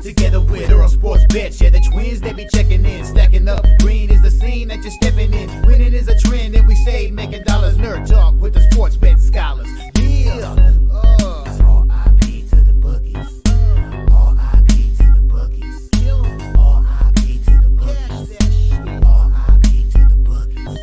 together with Earle Sports Bets. Yeah, the twins, they be checking in, stacking up. Green is the scene that you're stepping in. Winning is a trend, and we stay making dollars. Nerd talk with the sports bet scholars. Yeah, it's R.I.P. to the bookies. R.I.P. to the bookies. R.I.P. to the bookies. R.I.P. to the bookies.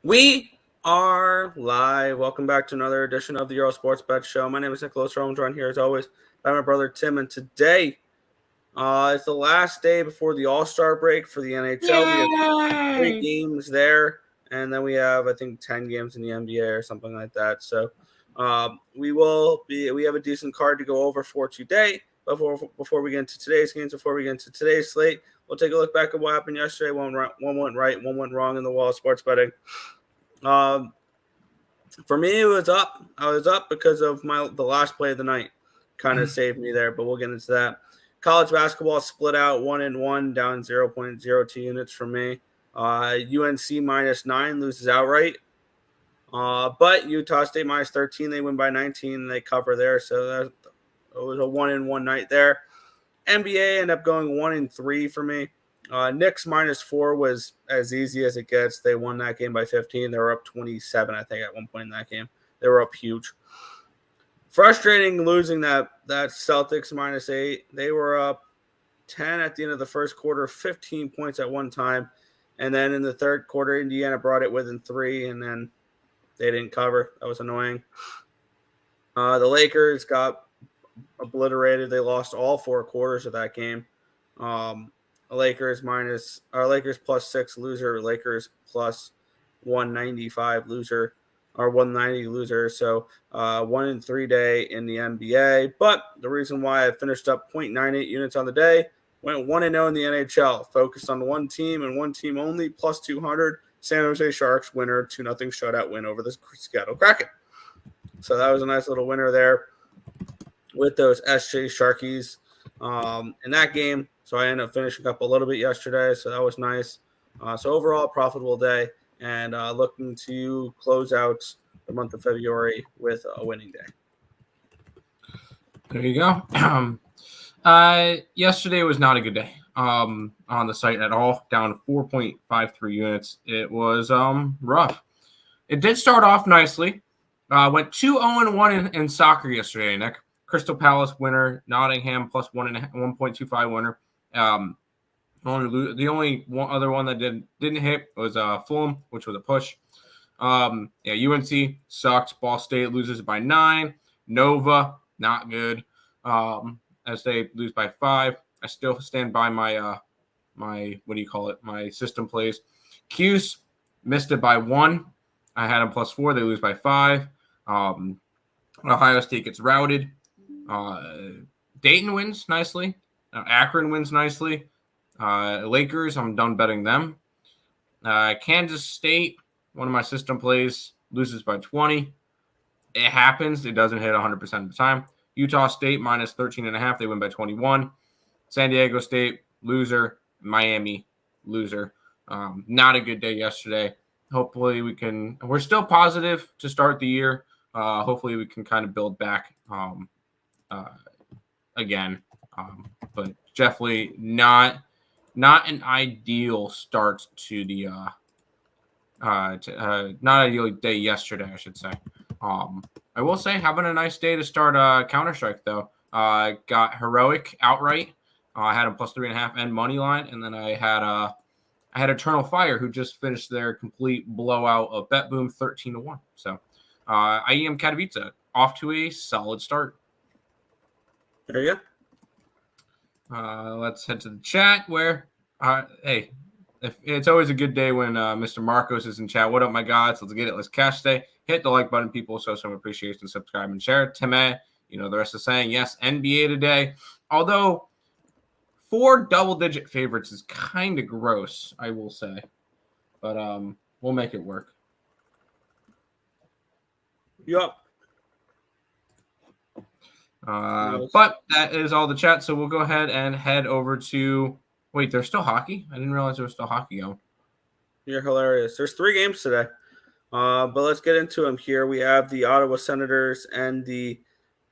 We are live. Welcome back to another edition of the Earle Sports Bet Show. My name is Nicholas Earle. I'm joined here as always by my brother Tim, and today it's the last day before the All-Star break for the NHL. We have 3 games there, and then we have, I think, 10 games in the NBA or something like that. So we have a decent card to go over for today. Before we get into today's games, before we get into today's slate, we'll take a look back at what happened yesterday. One went right, one went wrong in the wall of sports betting. For me, it was up. I was up because of the last play of the night kind of saved me there, but we'll get into that. College basketball split out 1-1, down 0.02 units for me. UNC -9 loses outright. But Utah State -13, they win by 19, and they cover there. So it was a 1-1 night there. NBA ended up going 1-3 for me. Knicks -4 was as easy as it gets. They won that game by 15. They were up 27, I think, at one point in that game. They were up huge. Frustrating losing that Celtics -8. They were up 10 at the end of the first quarter, 15 points at one time. And then in the third quarter, Indiana brought it within 3, and then they didn't cover. That was annoying. The Lakers got obliterated. They lost all 4 quarters of that game. Lakers +6 loser, Lakers +195 loser, or 190 loser. So 1-3 day in the NBA. But the reason why I finished up 0.98 units on the day, went 1-0 in the NHL, focused on one team and one team only, +200. San Jose Sharks winner, 2-0 shutout win over the Seattle Kraken. So that was a nice little winner there with those SJ Sharkies in that game. So I ended up finishing up a little bit yesterday, so that was nice. So overall, profitable day, and looking to close out the month of February with a winning day. There you go. Yesterday was not a good day on the site at all, down 4.53 units. It was rough. It did start off nicely. Went 2-0-1 in soccer yesterday, Nick. Crystal Palace winner, Nottingham +1.25 winner. The only other one that didn't hit was Fulham, which was a push. UNC sucked. Ball State loses by 9. Nova, not good. As they lose by 5. I still stand by my my system plays. Cuse missed it by 1. I had them +4. They lose by 5. Ohio State gets routed. Dayton wins nicely. Akron wins nicely. Lakers, I'm done betting them. Kansas State, one of my system plays, loses by 20. It happens. It doesn't hit 100% of the time. Utah State -13.5. They win by 21. San Diego State, loser. Miami, loser. Not a good day yesterday. Hopefully we're still positive to start the year. Hopefully we can kind of build back again. But definitely not an ideal start to the not ideal day yesterday, I should say. I will say having a nice day to start Counter-Strike though. Got Heroic outright. I had him +3.5 and money line, and then I had Eternal Fire, who just finished their complete blowout of Bet Boom 13-1. So IEM Katowice off to a solid start. There you go. Let's head to the chat where, hey, it's always a good day when Mr. Marcos is in chat. What up, my gods? Let's get it. Let's cash today. Hit the like button, people. Show some appreciation, subscribe, and share. Time, you know the rest is saying yes. NBA today, although 4 double-digit favorites is kind of gross, I will say, but we'll make it work. Yup. But that is all the chat, so we'll go ahead and head over to Wait, there's still hockey? I didn't realize there was still hockey going. You're hilarious. There's 3 games today. But let's get into them here. We have the Ottawa Senators and the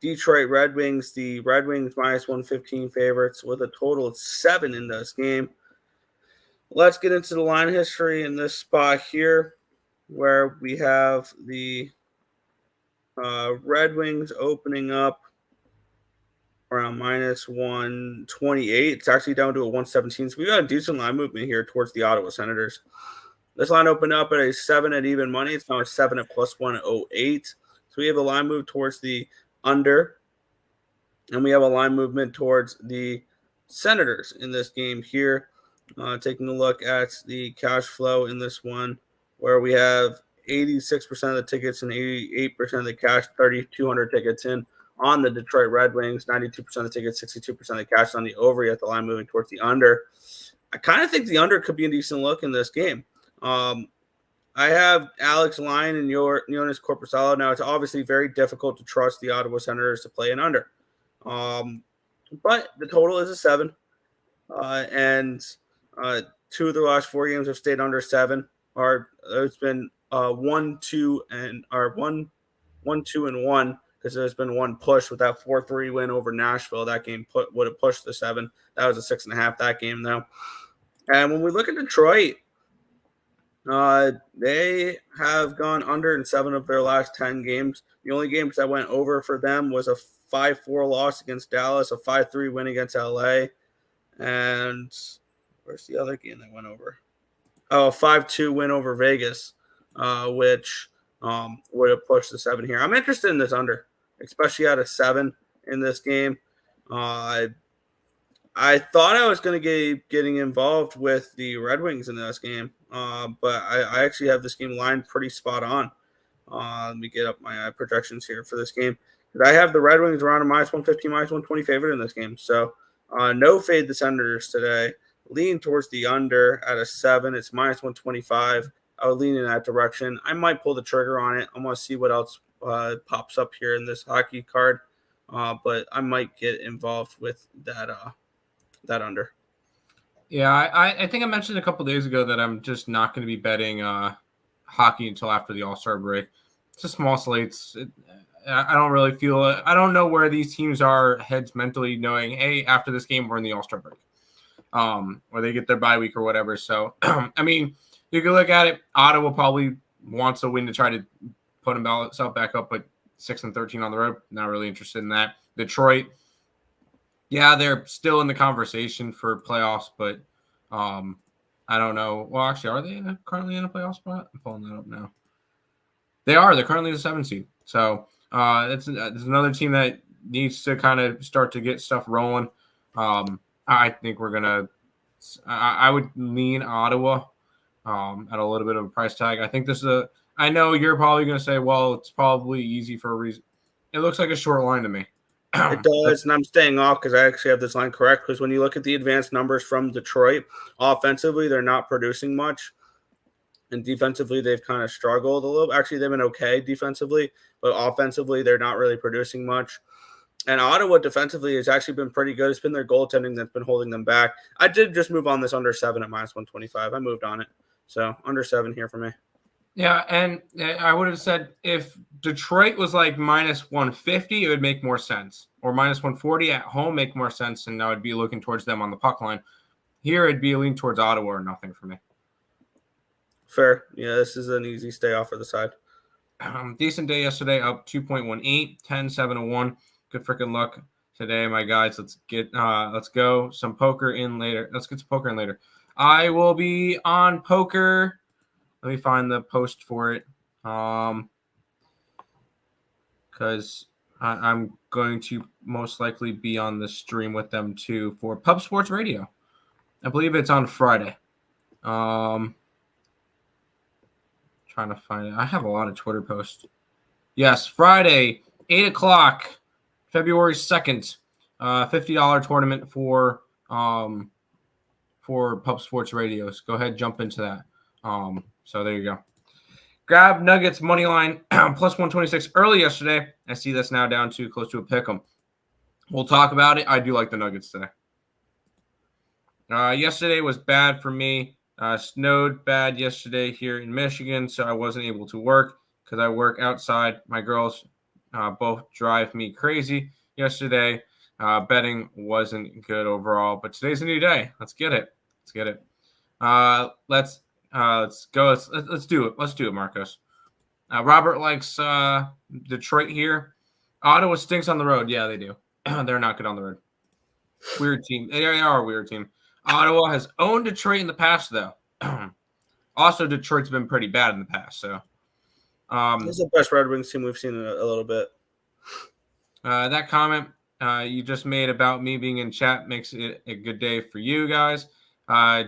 Detroit Red Wings. The Red Wings minus 115 favorites with a total of 7 in this game. Let's get into the line history in this spot here, where we have the Red Wings opening up around minus 128. It's actually down to a 117. So we got a decent line movement here towards the Ottawa Senators. This line opened up at a 7 at even money. It's now a 7 at plus 108. So we have a line move towards the under. And we have a line movement towards the Senators in this game here. Taking a look at the cash flow in this one, where we have 86% of the tickets and 88% of the cash, 3,200 tickets in on the Detroit Red Wings, 92% of the tickets, 62% of the cash on the over. You have the line moving towards the under. I kind of think the under could be a decent look in this game. I have Alex Lyon and Jonas Corposalo. Now, it's obviously very difficult to trust the Ottawa Senators to play an under. But the total is a 7. And 2 of the last 4 games have stayed under 7. It's been 1, 2, and 1, 2, and 1, because there's been one push with that 4-3 win over Nashville. That game would have pushed the 7. That was a 6.5 that game, though. And when we look at Detroit, they have gone under in 7 of their last 10 games. The only games that went over for them was a 5-4 loss against Dallas, a 5-3 win against LA, and where's the other game that went over? Oh, a 5-2 win over Vegas, which would have pushed the 7 here. I'm interested in this under, especially at a 7 in this game. I thought I was going to getting involved with the Red Wings in this game, but I actually have this game lined pretty spot on. Let me get up my projections here for this game. I have the Red Wings around a minus 115, minus 120 favorite in this game. So no fade the Senators today. Lean towards the under at a 7. It's minus 125. I would lean in that direction. I might pull the trigger on it. I want to see what else pops up here in this hockey card, but I might get involved with that under. Yeah, I think I mentioned a couple days ago that I'm just not going to be betting hockey until after the All-Star break. It's a small slate. I don't really feel it. I don't know where these teams are heads mentally knowing, hey, after this game, we're in the All-Star break. Or they get their bye week or whatever. So, I mean, you can look at it. Ottawa probably wants a win to try to put himself back up, but 6-13 on the road. Not really interested in that. Detroit, yeah, they're still in the conversation for playoffs, but I don't know. Well, actually, are they currently in a playoff spot? I'm pulling that up now. They are. They're currently the 7th seed. So it's another team that needs to kind of start to get stuff rolling. I think we're going to – I would lean Ottawa at a little bit of a price tag. I think this is I know you're probably going to say, well, it's probably easy for a reason. It looks like a short line to me. It does, and I'm staying off because I actually have this line correct, because when you look at the advanced numbers from Detroit, offensively, they're not producing much. And defensively, they've kind of struggled a little. Actually, they've been okay defensively, but offensively, they're not really producing much. And Ottawa defensively has actually been pretty good. It's been their goaltending that's been holding them back. I did just move on this under 7 at minus 125. I moved on it. So under 7 here for me. Yeah, and I would have said if Detroit was like minus 150, it would make more sense. Or minus 140 at home make more sense, and I would be looking towards them on the puck line. Here, it'd be a lean towards Ottawa or nothing for me. Fair. Yeah, this is an easy stay off of the side. Decent day yesterday, up 2.18, 10-7-1. Good freaking luck today, my guys. Let's go some poker in later. Let's get some poker in later. I will be on poker. Let me find the post for it. Because I'm going to most likely be on the stream with them too for Pub Sports Radio. I believe it's on Friday. Trying to find it. I have a lot of Twitter posts. Yes, Friday, 8 o'clock, February 2nd, $50 tournament for Pub Sports Radios. Go ahead, jump into that. So there you go. Grab Nuggets money line plus 126 early yesterday. I see that's now down to close to a pick 'em. We'll talk about it. I do like the Nuggets today. Yesterday was bad for me. Snowed bad yesterday here in Michigan, so I wasn't able to work because I work outside. My girls both drive me crazy yesterday. Betting wasn't good overall, but today's a new day. Let's get it. Let's go. Let's do it. Let's do it, Marcos. Robert likes Detroit here. Ottawa stinks on the road. Yeah, they do. They're not good on the road. Weird team. They are a weird team. Ottawa has owned Detroit in the past, though. Also, Detroit's been pretty bad in the past. So, This is the best Red Wings team we've seen in a little bit. that comment you just made about me being in chat makes it a good day for you guys.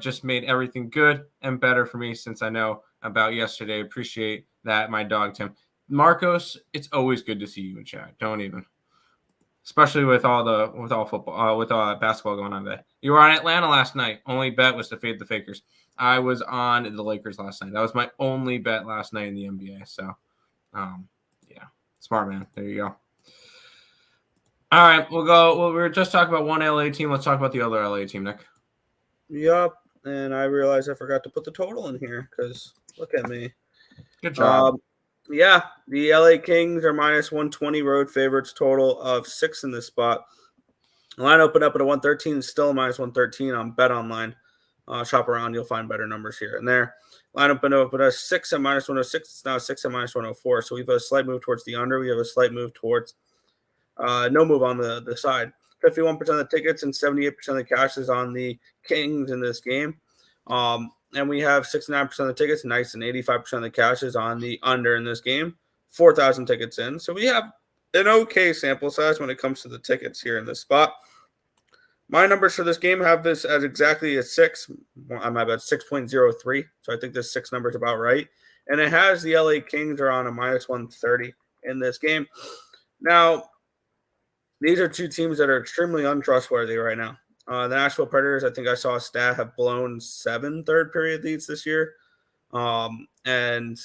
Just made everything good and better for me since I know about yesterday. Appreciate that, my dog Tim. Marcos, it's always good to see you in chat. Don't even. Especially with all football, with basketball going on today. You were on Atlanta last night. Only bet was to fade the Fakers. I was on the Lakers last night. That was my only bet last night in the NBA. So, yeah, smart man. There you go. All right, we'll go. Well, we were just talking about one LA team. Let's talk about the other LA team, Nick. Yep, and I realized I forgot to put the total in here because look at me. Good job. Yeah, the LA Kings are minus 120 road favorites, total of 6 in this spot. The line opened up at a 113, still minus 113 on Bet Online. Shop around, you'll find better numbers here and there. Line opened up at a 6 at minus 106. It's now 6 at minus 104. So we've a slight move towards the under. We have a slight move towards no move on the side. 51% of the tickets and 78% of the cash is on the Kings in this game. And we have 69% of the tickets, nice, and 85% of the cash is on the under in this game. 4,000 tickets in. So we have an okay sample size when it comes to the tickets here in this spot. My numbers for this game have this as exactly a 6. I'm at 6.03. So I think this 6 number is about right. And it has the LA Kings are on a minus 130 in this game. Now, these are two teams that are extremely untrustworthy right now. The Nashville Predators, I think I saw a stat, have blown 7 third-period leads this year. And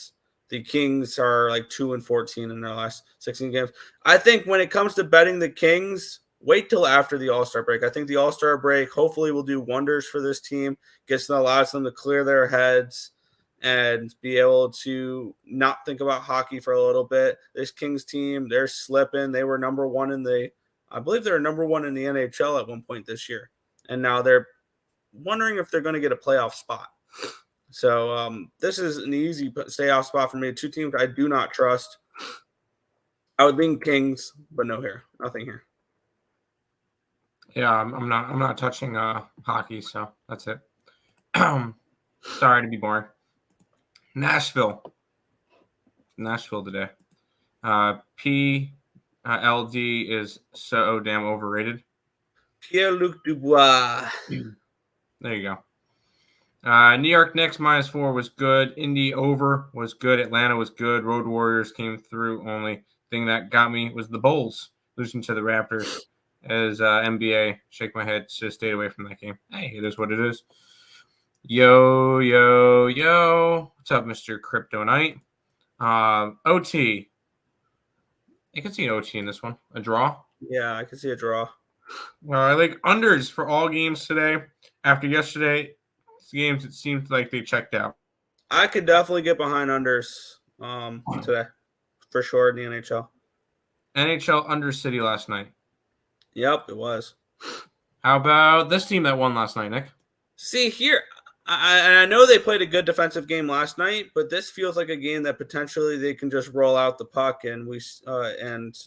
the Kings are like 2-14 in their last 16 games. I think when it comes to betting the Kings, wait till after the All-Star break. I think the All-Star break hopefully will do wonders for this team, allows them to clear their heads and be able to not think about hockey for a little bit. This Kings team, they're slipping. They were number 1 in the I believe they were number 1 in the NHL at one point this year. And now they're wondering if they're going to get a playoff spot. So this is an easy playoff spot for me. Two teams I do not trust. I would lean Kings, but nothing here. Yeah, I'm not touching hockey, so that's it. Sorry to be boring. Nashville today. LD is so damn overrated. Pierre-Luc Dubois. There you go. New York Knicks -4 was good. Indy over was good. Atlanta was good. Road Warriors came through. Only thing that got me was the Bulls losing to the Raptors. As NBA, shake my head, just stayed away from that game. Hey, it is what it is. Yo. What's up, Mr. Crypto Knight? OT. I can see an OT in this one. A draw? Yeah, I can see a draw. I like unders for all games today. After yesterday's games, it seemed like they checked out. I could definitely get behind unders today, for sure, in the NHL. NHL under City last night. Yep, it was. How about this team that won last night, Nick? See, here, I know they played a good defensive game last night, but this feels like a game that potentially they can just roll out the puck and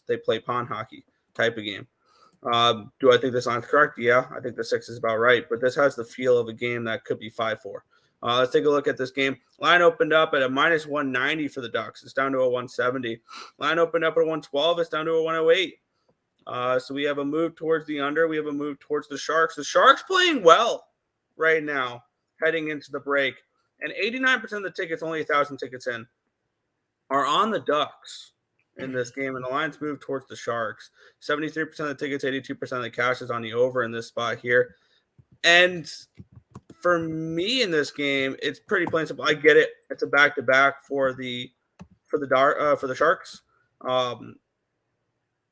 they play pond hockey type of game. Do I think this line's correct? Yeah, I think the 6 is about right, but this has the feel of a game that could be 5-4. Let's take a look at this game. Line opened up at a -190 for the Ducks. It's down to a 170. Line opened up at a 112. It's down to a 108. So we have a move towards the under. We have a move towards the Sharks. The Sharks playing well right now, heading into the break. And 89% of the tickets, only 1,000 tickets in, are on the Ducks in this game. And the lines move towards the Sharks. 73% of the tickets, 82% of the cash is on the over in this spot here. And for me in this game, it's pretty plain simple. I get it. It's a back-to-back for the Sharks.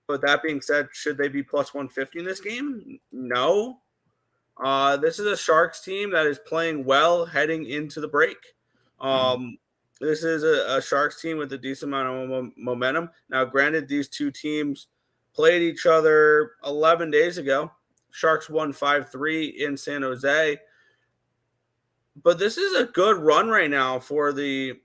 But that being said, should they be plus 150 in this game? No. This is a Sharks team that is playing well heading into the break. This is a Sharks team with a decent amount of momentum. Now, granted, these two teams played each other 11 days ago. Sharks won 5-3 in San Jose. But this is a good run right now for the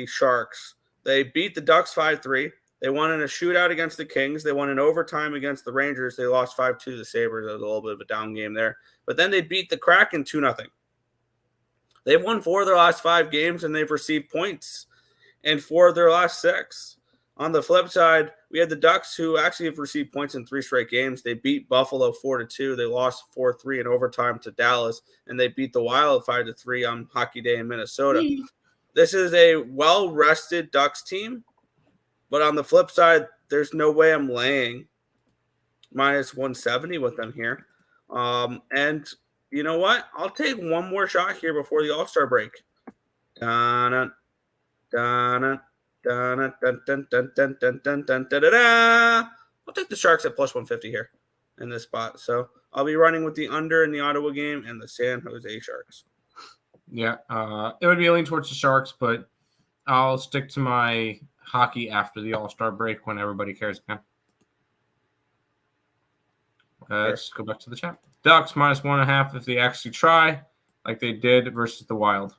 Sharks. They beat the Ducks 5-3. They won in a shootout against the Kings. They won in overtime against the Rangers. They lost 5-2 to the Sabres. That was a little bit of a down game there. But then they beat the Kraken 2-0. They've won 4 of their last 5 games, and they've received points in 4 of their last 6. On the flip side, we had the Ducks, who actually have received points in 3 straight games. They beat Buffalo 4-2. They lost 4-3 in overtime to Dallas, and they beat the Wild 5-3 on Hockey Day in Minnesota. This is a well-rested Ducks team, but on the flip side, there's no way I'm laying minus 170 with them here. And you know what? I'll take one more shot here before the All-Star break. I'll take the Sharks at plus 150 here in this spot. So I'll be running with the under in the Ottawa game and the San Jose Sharks. Yeah, it would be leaning towards the Sharks, but I'll stick to my hockey after the All-Star break when everybody cares again. Let's go back to the chat. Ducks minus 1.5 if they actually try, like they did versus the Wild.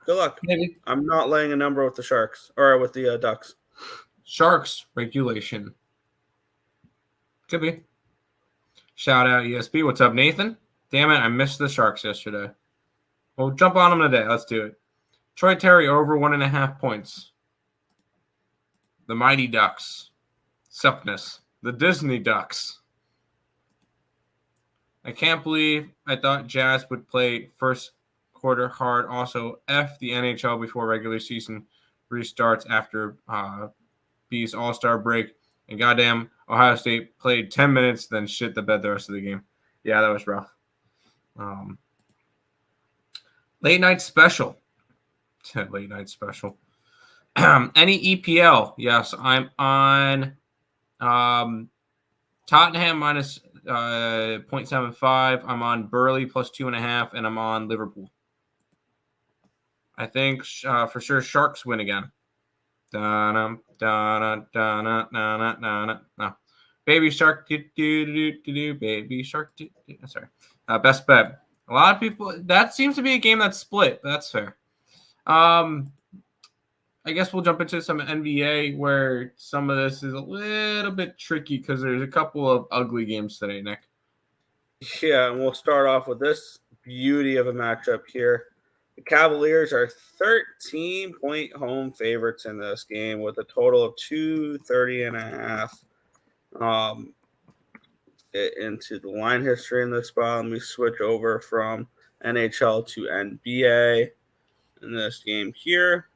Good luck. Maybe. I'm not laying a number with the Sharks or with the Ducks. Sharks regulation. Could be. Shout out ESP. What's up, Nathan? Damn it, I missed the Sharks yesterday. We'll jump on them today. Let's do it. Troy Terry over 1.5 points. The Mighty Ducks. Supness. The Disney Ducks. I can't believe I thought Jazz would play first quarter hard. Also, F the NHL before regular season restarts after B's All-Star break. And goddamn, Ohio State played 10 minutes, then shit the bed the rest of the game. Yeah, that was rough. Late night special. Late night special. Any EPL? Yes, I'm on Tottenham minus 0.75. I'm on Burley plus 2.5, and I'm on Liverpool. I think for sure Sharks win again. No. Baby Shark, Baby Shark. Sorry. Best bet. A lot of people. That seems to be a game that's split, but that's fair. I guess we'll jump into some NBA where some of this is a little bit tricky because there's a couple of ugly games today, Nick. Yeah, and we'll start off with this beauty of a matchup here. The Cavaliers are 13-point home favorites in this game with a total of 230.5. Get into the line history in this spot. Let me switch over from NHL to NBA in this game here.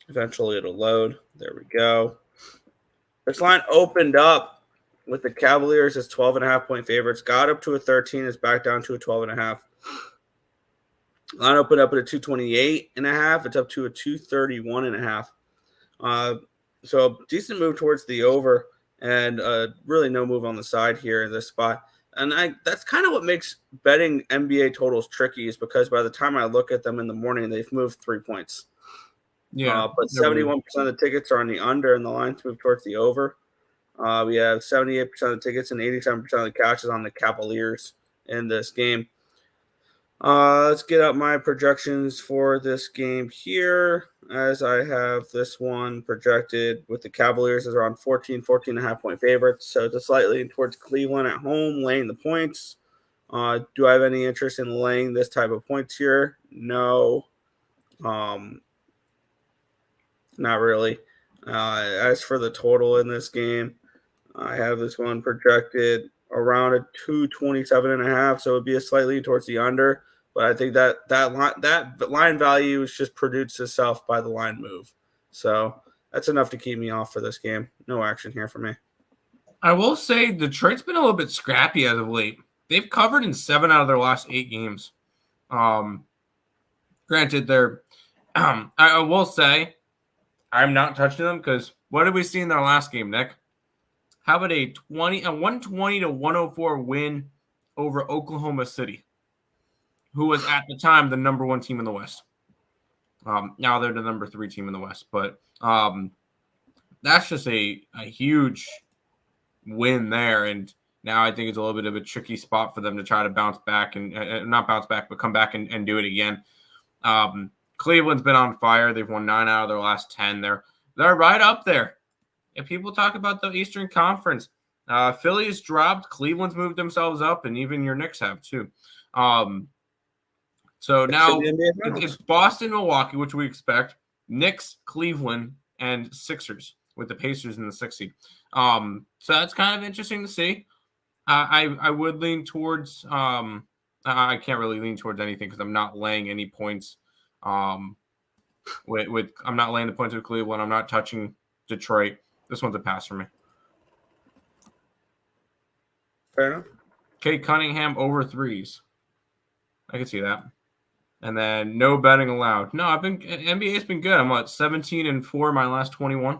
Eventually it'll load. There we go. This line opened up with the Cavaliers as 12.5-point favorites. Got up to a 13. Is back down to a 12.5. Line opened up at a 228.5. It's up to a 231.5. So a decent move towards the over, and really no move on the side here in this spot. And that's kind of what makes betting NBA totals tricky, is because by the time I look at them in the morning, they've moved 3 points. Yeah, but 71% of the tickets are on the under, and the lines move towards the over. We have 78% of the tickets and 87% of the cash is on the Cavaliers in this game. Let's get up my projections for this game here, as I have this one projected with the Cavaliers as around 14.5-point favorites. So just slightly towards Cleveland at home, laying the points. Do I have any interest in laying this type of points here? No. Not really. As for the total in this game, I have this one projected around a 227.5, so it would be a slightly towards the under. But I think that line value is just produced itself by the line move. So that's enough to keep me off for this game. No action here for me. I will say Detroit's been a little bit scrappy as of late. They've covered in 7 out of their last 8 games. Granted, they're I will say I'm not touching them because what did we see in their last game, Nick? How about a 120 to 104 win over Oklahoma City, who was at the time the number 1 team in the West. Now they're the number 3 team in the West, but that's just a huge win there. And now I think it's a little bit of a tricky spot for them to try to bounce back and not bounce back, but come back and do it again. Cleveland's been on fire. They've won 9 out of their last 10. They're right up there. If people talk about the Eastern Conference, Philly's dropped, Cleveland's moved themselves up, and even your Knicks have too. So now it's Boston, Milwaukee, which we expect, Knicks, Cleveland, and Sixers with the Pacers in the 6th seed. So that's kind of interesting to see. I would lean towards I can't really lean towards anything because I'm not laying any points. I'm not laying the points with Cleveland. I'm not touching Detroit. This one's a pass for me. Fair enough. Kate Cunningham over 3s. I can see that. And then no betting allowed. No, NBA's been good. I'm at 17-4 my last 21.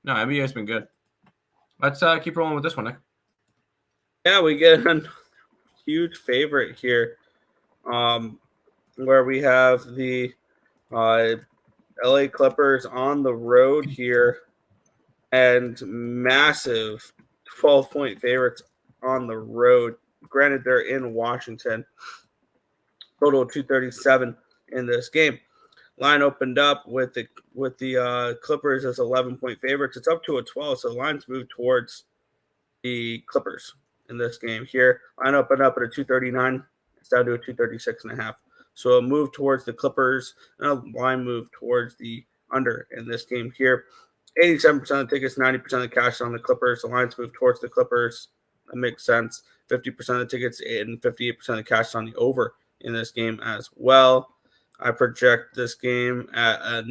No, NBA's been good. Let's keep rolling with this one, Nick. Yeah, we get a huge favorite here, where we have the LA Clippers on the road here, and massive 12-point favorites on the road. Granted, they're in Washington. Total of 237 in this game. Line opened up with the Clippers as 11-point favorites. It's up to a 12, so the line's moved towards the Clippers in this game here. Line opened up at a 239. It's down to a 236.5. So a move towards the Clippers and a line move towards the under in this game here. 87% of the tickets, 90% of the cash on the Clippers. The lines move towards the Clippers. That makes sense. 50% of the tickets and 58% of the cash on the over in this game as well. I project this game at a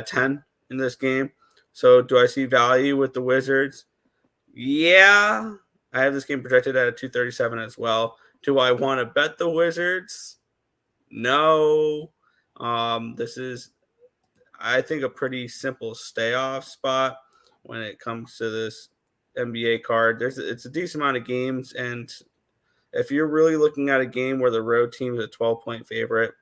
10 in this game. So do I see value with the Wizards? Yeah. I have this game projected at a 237 as well. Do I want to bet the Wizards? No. This is, I think, a pretty simple stay-off spot when it comes to this NBA card. It's a decent amount of games, and if you're really looking at a game where the road team is a 12-point favorite,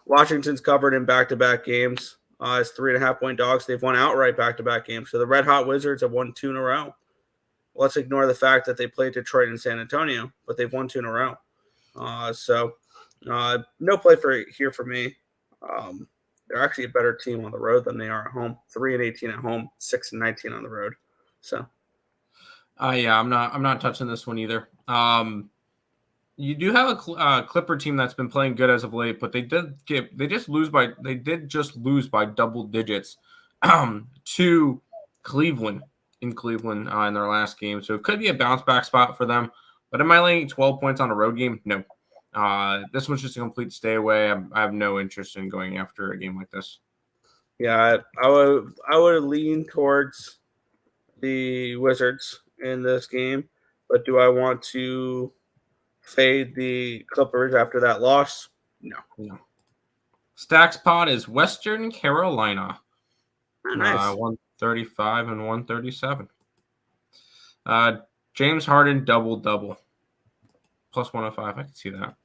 Washington's covered in back-to-back games. It's 3.5-point dogs. They've won outright back-to-back games. So the Red Hot Wizards have won 2 in a row. Let's ignore the fact that they played Detroit and San Antonio, but they've won 2 in a row. No play for me. They're actually a better team on the road than they are at home. 3-18 at home, 6-19 on the road. So, yeah, I'm not touching this one either. You do have a Clipper team that's been playing good as of late, but they did just lose by double digits to Cleveland in their last game. So it could be a bounce back spot for them. But am I laying 12 points on a road game? No. This one's just a complete stay away. I have no interest in going after a game like this. Yeah, I would lean towards the Wizards in this game, but do I want to fade the Clippers after that loss? No. Stacks pot is Western Carolina. Oh, nice. 135 and 137. James Harden double. Plus 105. I can see that.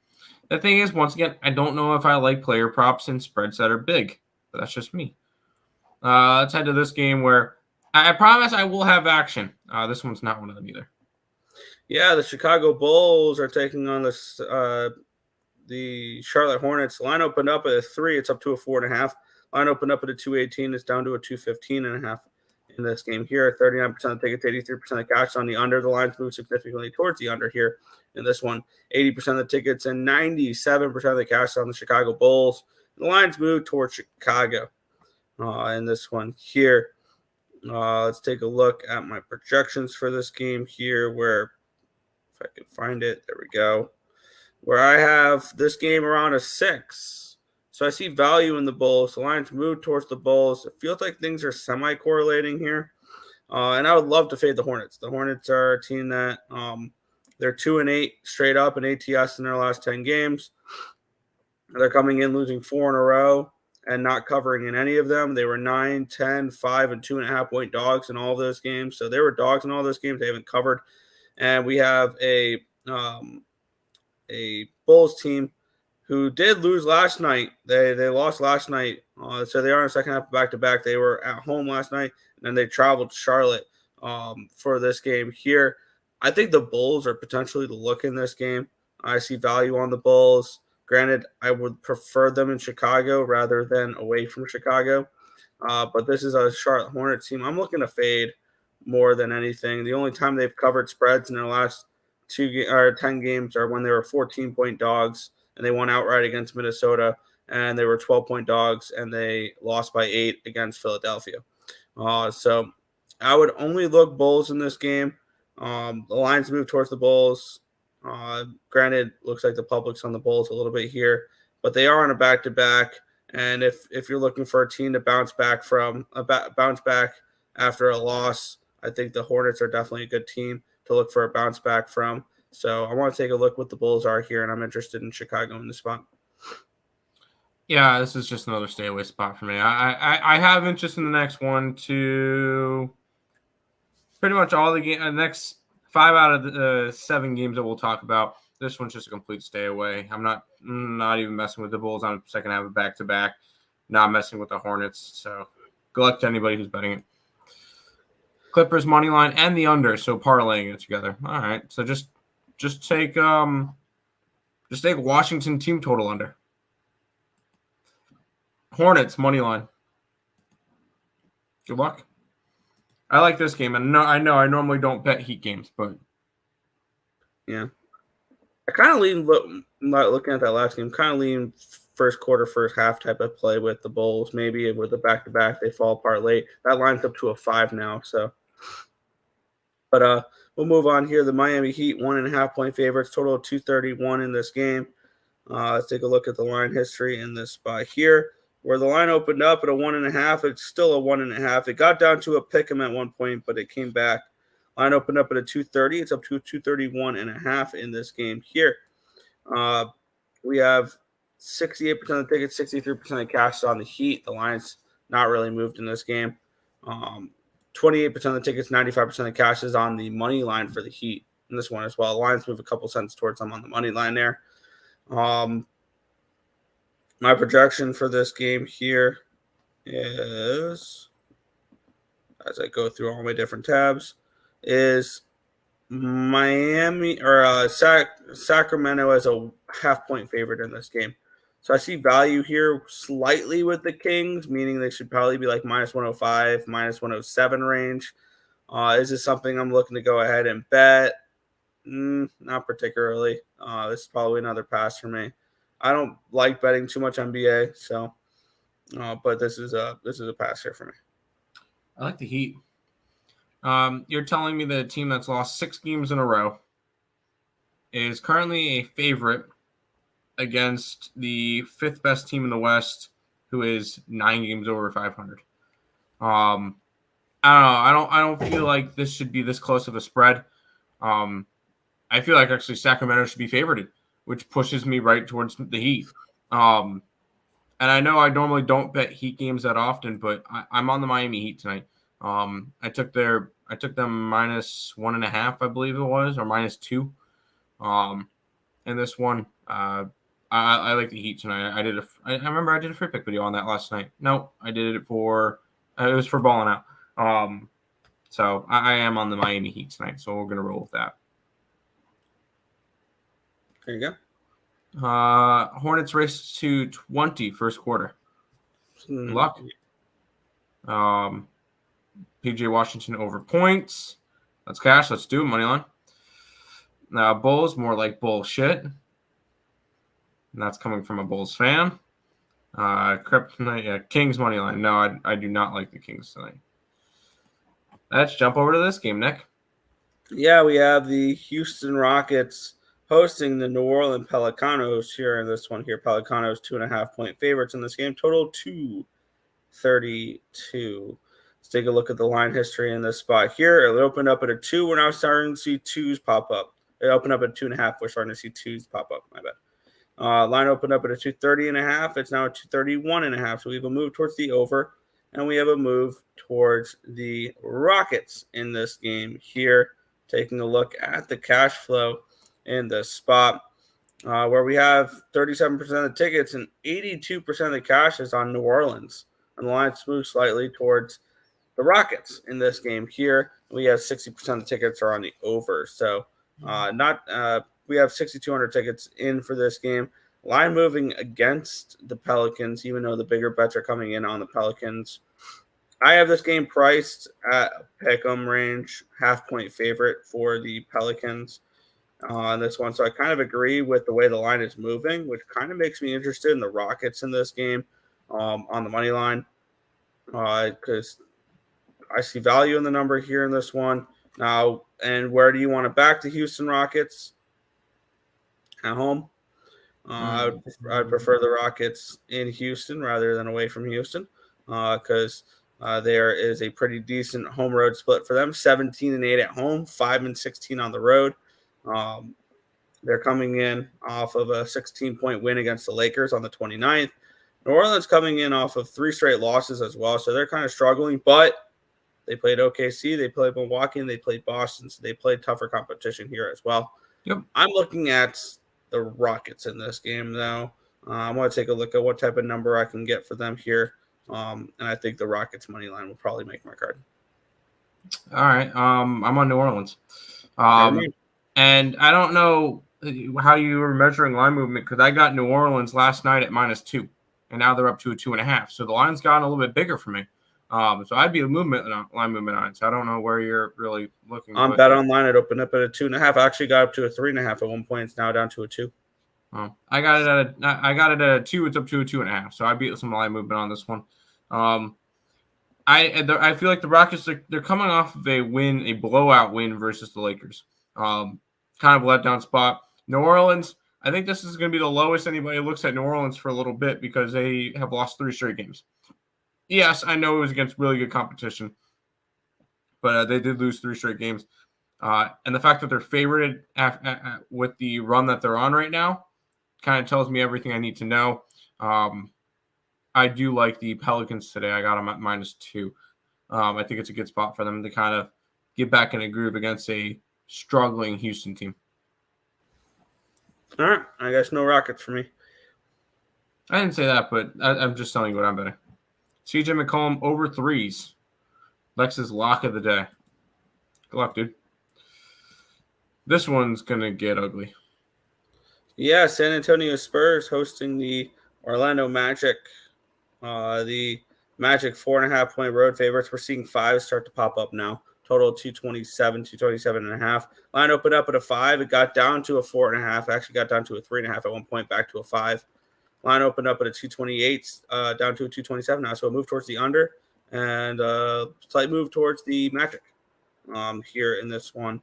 The thing is, once again, I don't know if I like player props and spreads that are big, but that's just me. Let's head to this game where I promise I will have action. This one's not one of them either. Yeah, the Chicago Bulls are taking on the Charlotte Hornets. Line opened up at a 3. It's up to a 4.5. Line opened up at a 218. It's down to a 215.5 in this game here. 39% of tickets, 83% of cash on the under. The lines move significantly towards the under here in this one. 80% of the tickets and 97% of the cash on the Chicago Bulls. The lines move towards Chicago in this one here. Let's take a look at my projections for this game here, where if I can find it, there we go, where I have this game around a 6. So I see value in the Bulls. The lines move towards the Bulls. It feels like things are semi-correlating here. And I would love to fade the Hornets. The Hornets are a team that they're 2-8 straight up in ATS in their last 10 games. They're coming in losing 4 in a row. and not covering in any of them. They were 9, 10, 5, and 2.5 point dogs in all those games. So they were dogs in all those games. They haven't covered. And we have a Bulls team who did lose last night. They lost last night. So they are in the second half back-to-back. They were at home last night, and then they traveled to Charlotte for this game here. I think the Bulls are potentially the look in this game. I see value on the Bulls. Granted, I would prefer them in Chicago rather than away from Chicago. But this is a Charlotte Hornets team I'm looking to fade more than anything. The only time they've covered spreads in their last 10 games are when they were 14-point dogs and they won outright against Minnesota, and they were 12-point dogs and they lost by 8 against Philadelphia. So I would only look Bulls in this game. The lines move towards the Bulls. Granted, looks like the public's on the Bulls a little bit here, but they are on a back-to-back. And if you're looking for a team to bounce back after a loss, I think the Hornets are definitely a good team to look for a bounce back from. So I want to take a look what the Bulls are here, and I'm interested in Chicago in this spot. Yeah, this is just another stay away spot for me. I have interest in the next one to pretty much all the next 5 out of the 7 games that we'll talk about. This one's just a complete stay away. I'm not even messing with the Bulls on the second half of back-to-back. Not messing with the Hornets. So good luck to anybody who's betting it. Clippers money line and the under, so parlaying it together. All right, so just take Washington team total under. Hornets money line. Good luck. I like this game, and I know I normally don't bet Heat games, but yeah, I kind of lean looking at that last game. Kind of lean first quarter, first half type of play with the Bulls. Maybe with the back-to-back, they fall apart late. That line's up to a 5 now. So, but we'll move on here. The Miami Heat 1.5 point favorites, total of 231 in this game. Let's take a look at the line history in this spot here, where the line opened up at a 1.5. It's still a 1.5. It got down to a pick 'em at one point, but it came back. Line opened up at a 230. It's up to a 231.5 in this game here. We have 68% of the tickets, 63% of cash on the Heat. The line's not really moved in this game. 28% of the tickets, 95% of cash is on the money line for the Heat in this one as well. The lines move a couple cents towards them on the money line there. My projection for this game here is, as I go through all my different tabs, is Miami or Sacramento as a half-point favorite in this game. So I see value here slightly with the Kings, meaning they should probably be like minus 105, minus 107 range. Is this something I'm looking to go ahead and bet? Not particularly. This is probably another pass for me. I don't like betting too much NBA, so but this is a pass here for me. I like the Heat. You're telling me that a team that's lost 6 games in a row is currently a favorite against the 5th best team in the West, who is 9 games over 500. I don't know. I don't feel like this should be this close of a spread. I feel like actually Sacramento should be favored, which pushes me right towards the Heat. And I know I normally don't bet Heat games that often, but I'm on the Miami Heat tonight. I took them minus 1.5, I believe it was, or minus 2. In this one, I like the Heat tonight. I remember I did a free pick video on that last night. No, I did it for it was for balling out. So I am on the Miami Heat tonight. So we're gonna roll with that. There you go. Hornets race to 20 first quarter. Good luck. PJ Washington over points. Let's cash. Let's do it. Money line. Now Bulls, more like bullshit. And that's coming from a Bulls fan. Kings money line. No, I do not like the Kings tonight. Let's jump over to this game, Nick. Yeah, we have the Houston Rockets hosting the New Orleans Pelicanos here in this one here. Pelicanos 2.5 point favorites in this game. Total 232. Let's take a look at the line history in this spot here. It opened up at a 2. We're now starting to see 2s pop up. It opened up at 2.5. We're starting to see 2s pop up. My bad. Line opened up at a 230.5. It's now a 231.5. So we have a move towards the over, and we have a move towards the Rockets in this game here. Taking a look at the cash flow in the spot where we have 37% of the tickets and 82% of the cash is on New Orleans. And the line moves slightly towards the Rockets in this game here. We have 60% of the tickets are on the over. So we have 6,200 tickets in for this game. Line moving against the Pelicans, even though the bigger bets are coming in on the Pelicans. I have this game priced at pick'em range, half-point favorite for the Pelicans on this one. So I kind of agree with the way the line is moving, which kind of makes me interested in the Rockets in this game on the money line because I see value in the number here in this one. Now, and where do you want to back the Houston Rockets? At home. I'd prefer the Rockets in Houston rather than away from Houston because there is a pretty decent home road split for them. 17-8 at home, 5-16 on the road. They're coming in off of a 16-point win against the Lakers on the 29th. New Orleans coming in off of 3 straight losses as well, so they're kind of struggling, but they played OKC, they played Milwaukee, and they played Boston, so they played tougher competition here as well. Yep. I'm looking at the Rockets in this game, though. I want to take a look at what type of number I can get for them here, and I think the Rockets money line will probably make my card. All right, I'm on New Orleans, and I don't know how you were measuring line movement because I got New Orleans last night at -2, and now they're up to a 2.5. So the line's gotten a little bit bigger for me. So I'd be a line movement on it. So I don't know where you're really looking. On Bet Online, it opened up at a 2.5. I actually got up to a 3.5 at one point. It's now down to a 2. I got it at a 2. It's up to a 2.5. So I beat some line movement on this one. I feel like the Rockets they're coming off of a blowout win versus the Lakers. Kind of letdown spot. New Orleans. I think this is going to be the lowest anybody looks at New Orleans for a little bit because they have lost 3 straight games. Yes, I know it was against really good competition, but they did lose 3 straight games. And the fact that they're favored with the run that they're on right now kind of tells me everything I need to know. I do like the Pelicans today. I got them at -2. I think it's a good spot for them to kind of get back in a groove against a struggling Houston team. All right. I guess no Rockets for me. I didn't say that, but I'm just telling you what I'm betting. CJ McCollum over 3s. Lex's lock of the day. Good luck, dude. This one's going to get ugly. Yeah, San Antonio Spurs hosting the Orlando Magic. The Magic 4.5-point road favorites. We're seeing 5 start to pop up now. Total 227.5. Line opened up at a 5. It got down to a 4.5. Actually got down to a 3.5 at one point, back to a 5. Line opened up at a 228, down to a 227 now. So a move towards the under and a slight move towards the Magic here in this one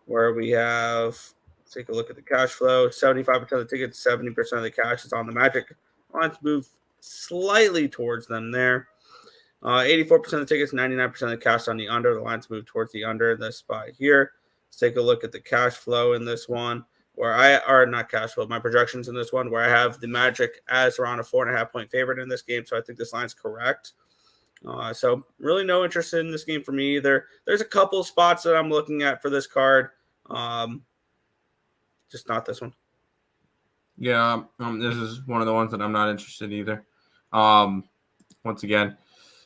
where we have, let's take a look at the cash flow. 75% of the tickets, 70% of the cash is on the Magic. Lines move slightly towards them there. 84% of the tickets, 99% of the cash on the under. The lines move towards the under in this spot here. Let's take a look at the cash flow in this one. Not cash flow, my projections in this one, where I have the Magic as around a 4.5-point favorite in this game. So I think this line's correct. So really no interest in this game for me either. There's a couple spots that I'm looking at for this card. Just not this one. Yeah, this is one of the ones that I'm not interested in either. Once again,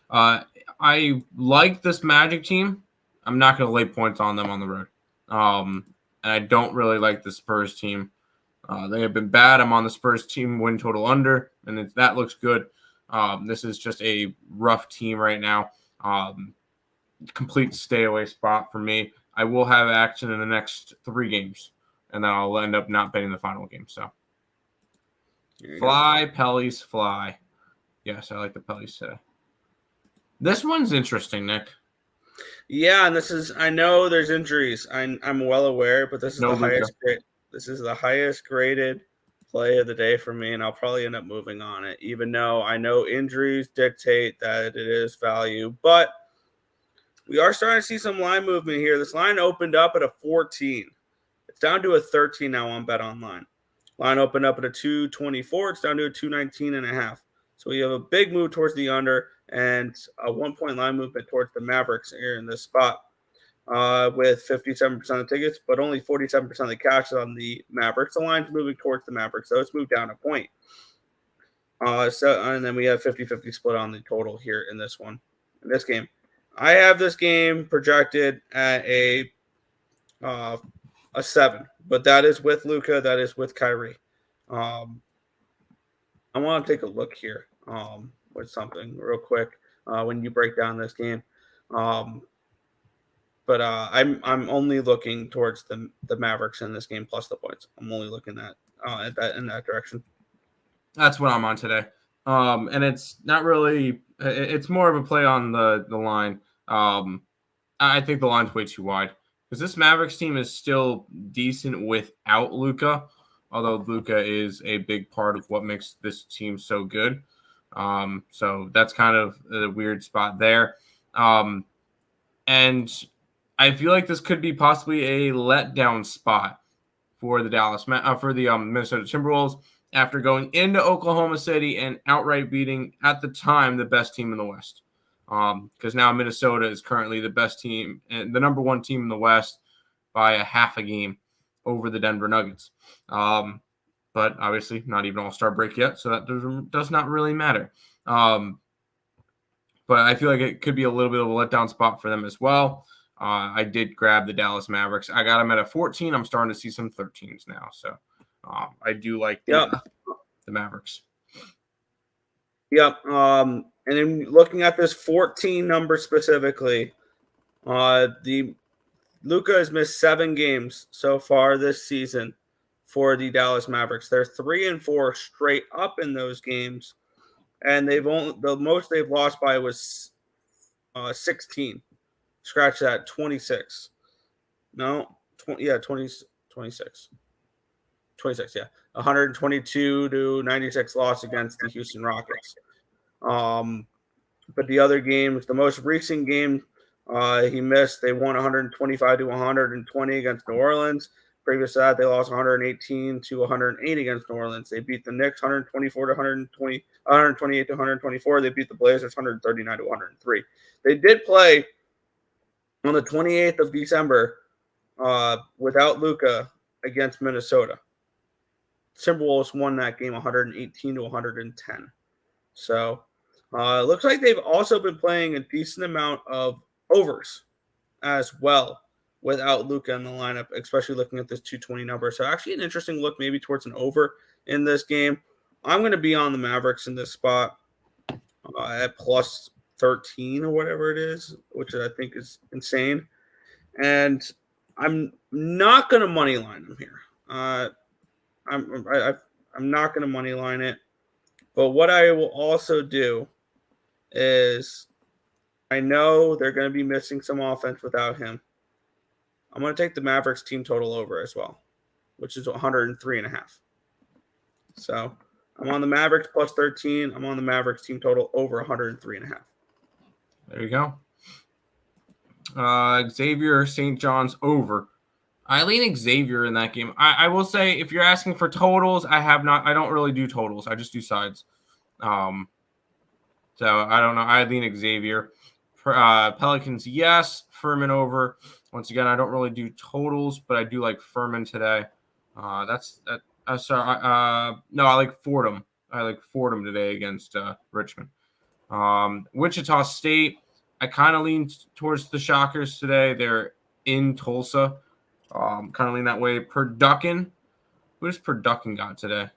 I like this Magic team. I'm not going to lay points on them on the road. And I don't really like the Spurs team. They have been bad. I'm on the Spurs team win total under, and that looks good. This is just a rough team right now. Complete stay away spot for me. I will have action in the next 3 games, and then I'll end up not betting the final game. So fly, Parleys, fly. Yes, I like the Parleys today. This one's interesting, Nick. Yeah, and I know there's injuries. I'm well aware, but this is the highest graded play of the day for me, and I'll probably end up moving on it, even though I know injuries dictate that it is value. But we are starting to see some line movement here. This line opened up at a 14. It's down to a 13 now on Bet Online. Line opened up at a 224. It's down to a 219.5. So we have a big move towards the under and a 1-point line movement towards the Mavericks here in this spot with 57% of the tickets, but only 47% of the cash is on the Mavericks. The line's moving towards the Mavericks, so it's moved down a point. And then we have 50-50 split on the total here in this game. I have this game projected at a 7, but that is with Luka, that is with Kyrie. I want to take a look here with something real quick when you break down this game. But I'm only looking towards the Mavericks in this game plus the points. I'm only looking at that in that direction. That's what I'm on today. And it's not really – it's more of a play on the line. I think the line's way too wide because this Mavericks team is still decent without Luka, although Luka is a big part of what makes this team so good. So that's kind of a weird spot there. And I feel like this could be possibly a letdown spot for the Minnesota Timberwolves after going into Oklahoma City and outright beating, at the time, the best team in the West. Because now Minnesota is currently the best team and the number one team in the West by a half a game over the Denver Nuggets. But obviously not even All-Star break yet, so that does not really matter. But I feel like it could be a little bit of a letdown spot for them as well. I did grab the Dallas Mavericks. I got them at a 14. I'm starting to see some 13s now. So I do like the Mavericks. Yep. And then looking at this 14 number specifically, the Luka has missed 7 games so far this season for the Dallas Mavericks. They're 3-4 straight up in those games, and the most they've lost by was 16. Scratch that, 26. No, 26. 26, yeah. 122-96 loss against the Houston Rockets. But the other games, the most recent game he missed, they won 125-120 against New Orleans. Previous to that, they lost 118-108 against New Orleans. They beat the Knicks 128-124. They beat the Blazers 139-103. They did play on the 28th of December without Luka against Minnesota. Timberwolves won that game 118-110. So it looks like they've also been playing a decent amount of overs as well without Luka in the lineup, especially looking at this 220 number. So actually an interesting look maybe towards an over in this game. I'm going to be on the Mavericks in this spot at plus 13 or whatever it is, which I think is insane. And I'm not going to money line them here. I'm not going to money line it. But what I will also do is I know they're going to be missing some offense without him. I'm going to take the Mavericks team total over as well, which is 103.5. So I'm on the Mavericks plus 13. I'm on the Mavericks team total over 103.5. There you go. Xavier St. John's over. I lean Xavier in that game. I will say, if you're asking for totals, I don't really do totals. I just do sides. So I don't know. I lean Xavier. Pelicans, yes. Furman over. Once again, I don't really do totals, but I do like Furman today. I like Fordham. I like Fordham today against Richmond. Wichita State, I kind of lean towards the Shockers today. They're in Tulsa. Kind of lean that way. Purducken. Who does Purducken got today?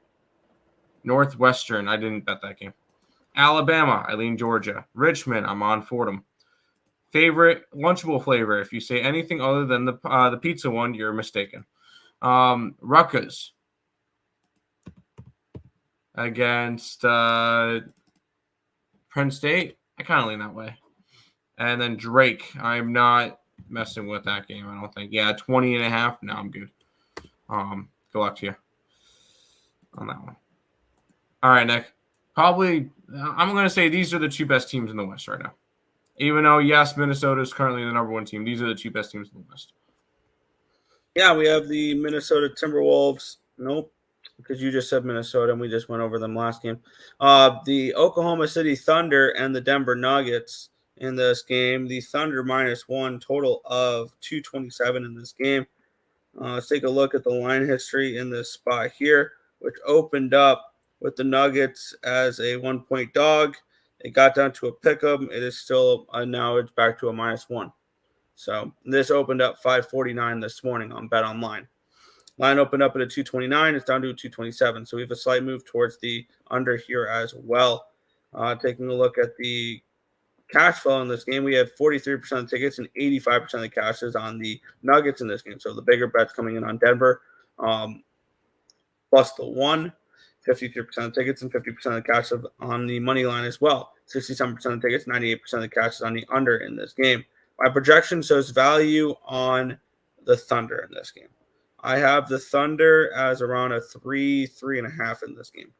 Northwestern. I didn't bet that game. Alabama. I lean Georgia. Richmond. I'm on Fordham. Favorite Lunchable flavor. If you say anything other than the pizza one, you're mistaken. Rutgers against Penn State. I kind of lean that way. And then Drake. I'm not messing with that game, I don't think. Yeah, 20.5. No, I'm good. Good luck to you on that one. All right, Nick. Probably, I'm going to say these are the two best teams in the West right now. Even though, yes, Minnesota is currently the number one team, these are the two best teams in the West. Yeah, we have the Minnesota Timberwolves. Nope. because you just said Minnesota and we just went over them last game. The Oklahoma City Thunder and the Denver Nuggets in this game. The Thunder -1, total of 227 in this game. Let's take a look at the line history in this spot here, which opened up with the Nuggets as a 1-point dog. It got down to a pick 'em. It is still now it's back to a -1. So this opened up 5:49 this morning on Bet Online. Line opened up at a 229. It's down to a 227. So we have a slight move towards the under here as well. Taking a look at the cash flow in this game, we have 43% of tickets and 85% of the cash is on the Nuggets in this game. So the bigger bets coming in on Denver, plus the 1, 53% of tickets and 50% of the cash on the money line as well. 67% of tickets, 98% of the cash is on the under in this game. My projection shows value on the Thunder in this game. I have the Thunder as around a 3.5 in this game.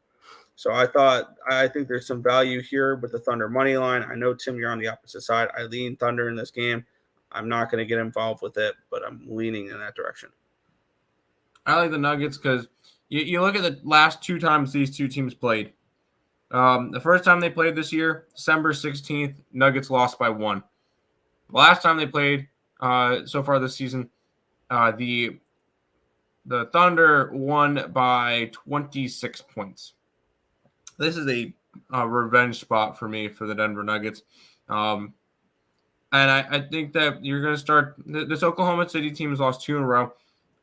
So I think there's some value here with the Thunder money line. I know, Tim, you're on the opposite side. I lean Thunder in this game. I'm not going to get involved with it, but I'm leaning in that direction. I like the Nuggets because you look at the last 2 times these 2 teams played. The first time they played this year, December 16th, Nuggets lost by 1. The last time they played so far this season, the Thunder won by 26 points. This is a revenge spot for me for the Denver Nuggets. And I think that you're going to start – this Oklahoma City team has lost 2 in a row.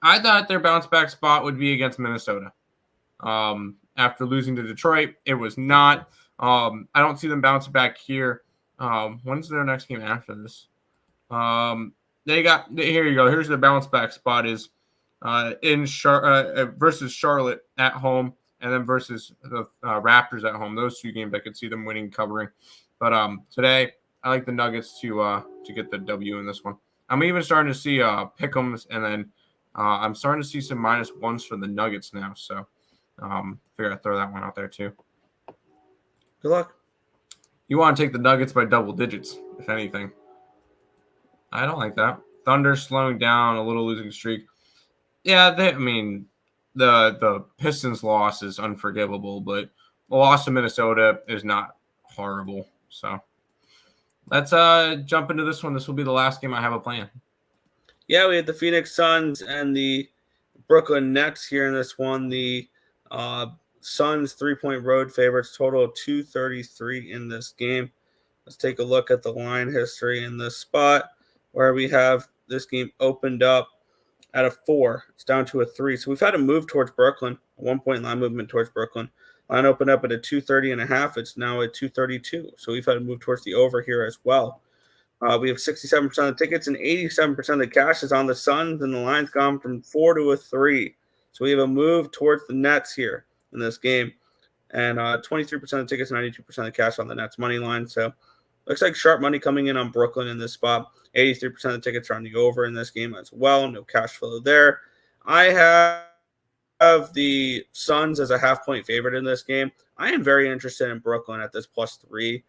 I thought their bounce-back spot would be against Minnesota. After losing to Detroit, it was not. I don't see them bouncing back here. When's their next game after this? Here you go. Here's their bounce-back spot is versus Charlotte at home, and then versus the Raptors at home. Those 2 games I could see them winning, covering. But today I like the Nuggets to get the W in this one. I'm even starting to see pick'ems, and then I'm starting to see some -1s for the Nuggets now. So figure I'd throw that one out there too. Good luck. You want to take the Nuggets by double digits, if anything. I don't like that. Thunder slowing down, a little losing streak. Yeah, the Pistons loss is unforgivable, but the loss to Minnesota is not horrible. So let's jump into this one. This will be the last game I have a plan. Yeah, we had the Phoenix Suns and the Brooklyn Nets here in this one. The Suns 3-point road favorites, total of 233 in this game. Let's take a look at the line history in this spot where we have this game opened up at a 4. It's down to a 3. So we've had a move towards Brooklyn, a 1-point line movement towards Brooklyn. Line opened up at a 230.5. It's now at 232. So we've had a move towards the over here as well. We have 67% of the tickets and 87% of the cash is on the Suns, and the line's gone from 4 to a 3. So we have a move towards the Nets here in this game. And 23% of the tickets and 92% of the cash on the Nets money line. So looks like sharp money coming in on Brooklyn in this spot. 83% of the tickets are on the over in this game as well. No cash flow there. I have the Suns as a half-point favorite in this game. I am very interested in Brooklyn at this +3.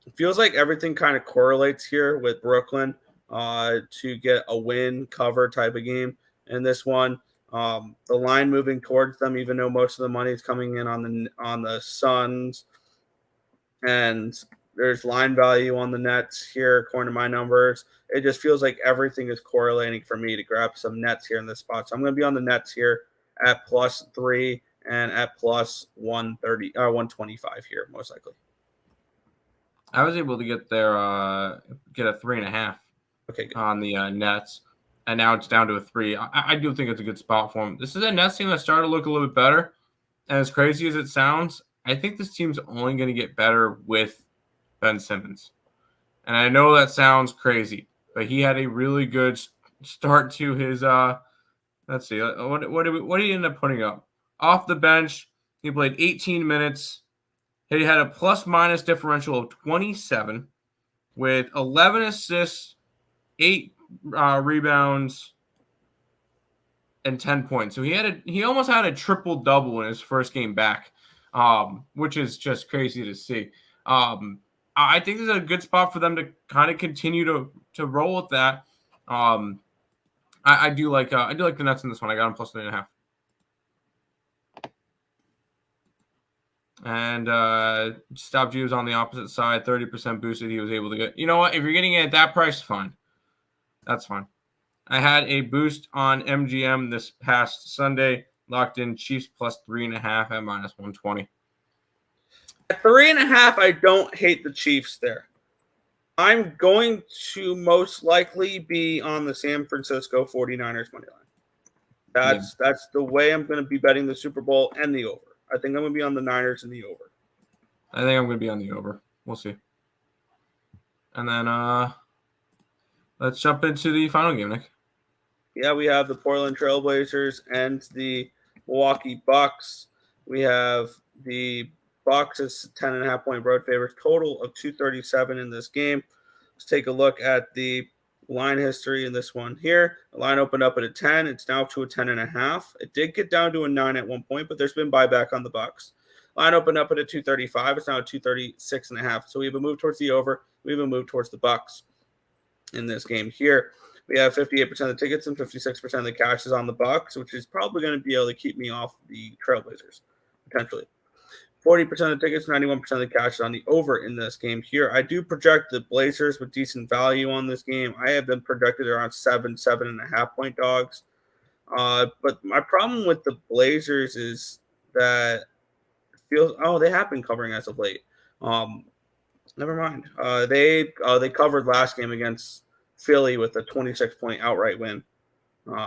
It feels like everything kind of correlates here with Brooklyn to get a win cover type of game in this one. The line moving towards them, even though most of the money is coming in on the Suns, and there's line value on the Nets here, according to my numbers. It just feels like everything is correlating for me to grab some Nets here in this spot. So I'm going to be on the Nets here at +3 and at +130 or 125 here, most likely. I was able to get a 3.5 on the Nets, and now it's down to a 3. I do think it's a good spot for them. This is a Nets team that started to look a little bit better, and as crazy as it sounds, I think this team's only going to get better with Ben Simmons. And I know that sounds crazy, but he had a really good start to his let's see, what did he end up putting up? Off the bench, he played 18 minutes. He had a plus-minus differential of 27 with 11 assists, 8 rebounds, and 10 points. So he almost had a triple-double in his first game back, which is just crazy to see. I think this is a good spot for them to kind of continue to roll with that. I do like the Nets in this one. I got them +3.5. And Stop G was on the opposite side, 30% boosted. He was able to get. You know what? If you're getting it at that price, fine. That's fine. I had a boost on MGM this past Sunday. Locked in Chiefs plus 3.5 at minus 120. At 3.5, I don't hate the Chiefs there. I'm going to most likely be on the San Francisco 49ers money line. That's the way I'm going to be betting the Super Bowl and the over. I think I'm going to be on the Niners and the over. I think I'm going to be on the over. We'll see. And then let's jump into the final game, Nick. Yeah, we have the Portland Trailblazers and the Milwaukee Bucks. We have the Bucks as 10.5 point road favorites, total of 237 in this game. Let's take a look at the line history in this one here. The line opened up at a 10. It's now to a 10.5. It did get down to a 9 at one point, but there's been buyback on the Bucks. Line opened up at a 235. It's now a 236.5. So we have a move towards the over. We have a move towards the Bucks in this game here. We have 58% of the tickets and 56% of the cash is on the Bucks, which is probably going to be able to keep me off the Trailblazers, potentially. 40% of the tickets, 91% of the cash is on the over in this game here. I do project the Blazers with decent value on this game. I have them projected around 7.5 point dogs. But my problem with the Blazers is that they have been covering as of late. Never mind. They covered last game against Philly with a 26-point outright win,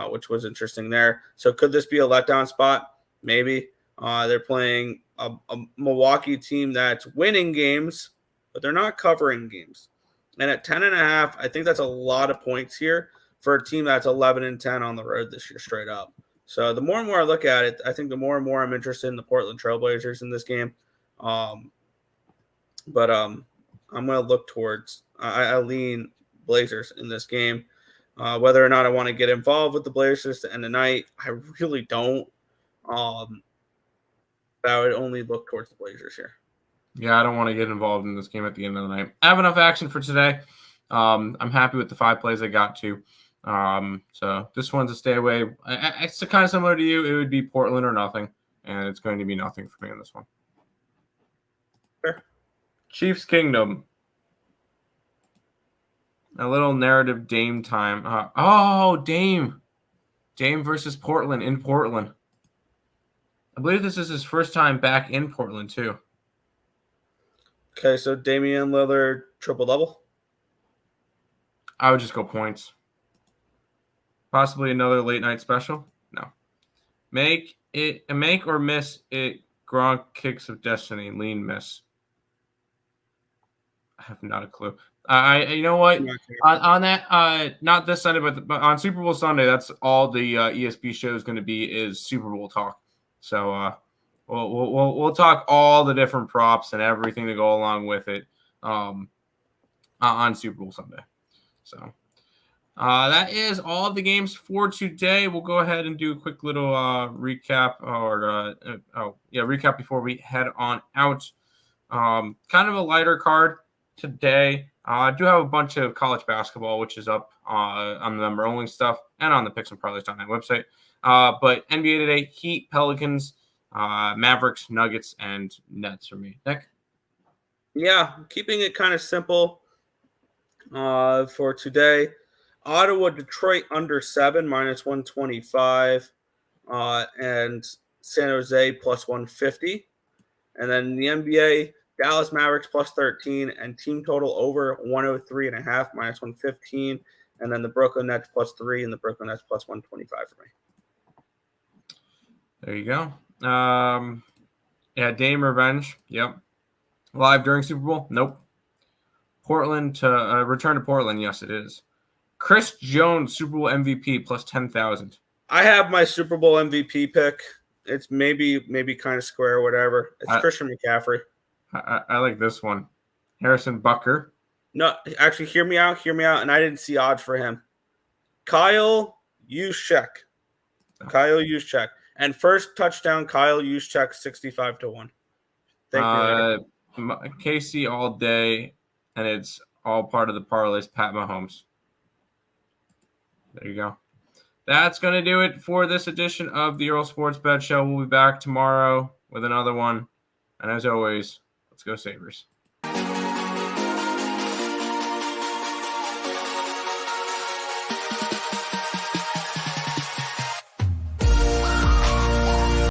which was interesting there. So could this be a letdown spot? Maybe. They're playing a Milwaukee team that's winning games, but they're not covering games. And at 10.5, I think that's a lot of points here for a team that's 11-10 on the road this year straight up. So the more and more I look at it, I think the more and more I'm interested in the Portland Trailblazers in this game. I'm going to look towards I lean Blazers in this game. Whether or not I want to get involved with the Blazers to end the night, I really don't. I would only look towards the Blazers here. Yeah, I don't want to get involved in this game at the end of the night. I have enough action for today. I'm happy with the 5 plays I got to. So this one's a stay away. It's kind of similar to you. It would be Portland or nothing, and it's going to be nothing for me in this one. Sure. Chiefs Kingdom. A little narrative Dame time. Dame. Dame versus Portland in Portland. I believe this is his first time back in Portland, too. Okay, so Damian Lillard, triple-double? I would just go points. Possibly another late-night special? No. Make or miss it. Gronk kicks of destiny. Lean miss. I have not a clue. You know what? On that, not this Sunday, but on Super Bowl Sunday, that's all the ESP show is going to be is Super Bowl talk. So we'll talk all the different props and everything to go along with it on Super Bowl Sunday. So that is all of the games for today. We'll go ahead and do a quick little recap recap before we head on out. Kind of a lighter card today. I do have a bunch of college basketball, which is up on the member only stuff and on the PicksandParleys.net website. But NBA today, Heat, Pelicans, Mavericks, Nuggets, and Nets for me. Nick? Yeah, keeping it kind of simple for today. Ottawa, Detroit under 7, minus 125. And San Jose plus 150. And then the NBA, Dallas Mavericks plus 13 and team total over 103.5, minus 115. And then the Brooklyn Nets plus 3 and the Brooklyn Nets plus 125 for me. There you go. Dame revenge. Yep. Live during Super Bowl? Nope. Portland to return to Portland. Yes, it is. Chris Jones, Super Bowl MVP plus 10,000. I have my Super Bowl MVP pick. It's maybe kind of square or whatever. It's Christian McCaffrey. I like this one. Harrison Butker. No, actually, hear me out, and I didn't see odds for him. Kyle Juszczyk. And first touchdown, Kyle Juszczyk, 65-1. Thank you. Casey all day, and it's all part of the Parleys, Pat Mahomes. There you go. That's going to do it for this edition of the Earle Sports Bet Show. We'll be back tomorrow with another one. And as always, let's go Sabres.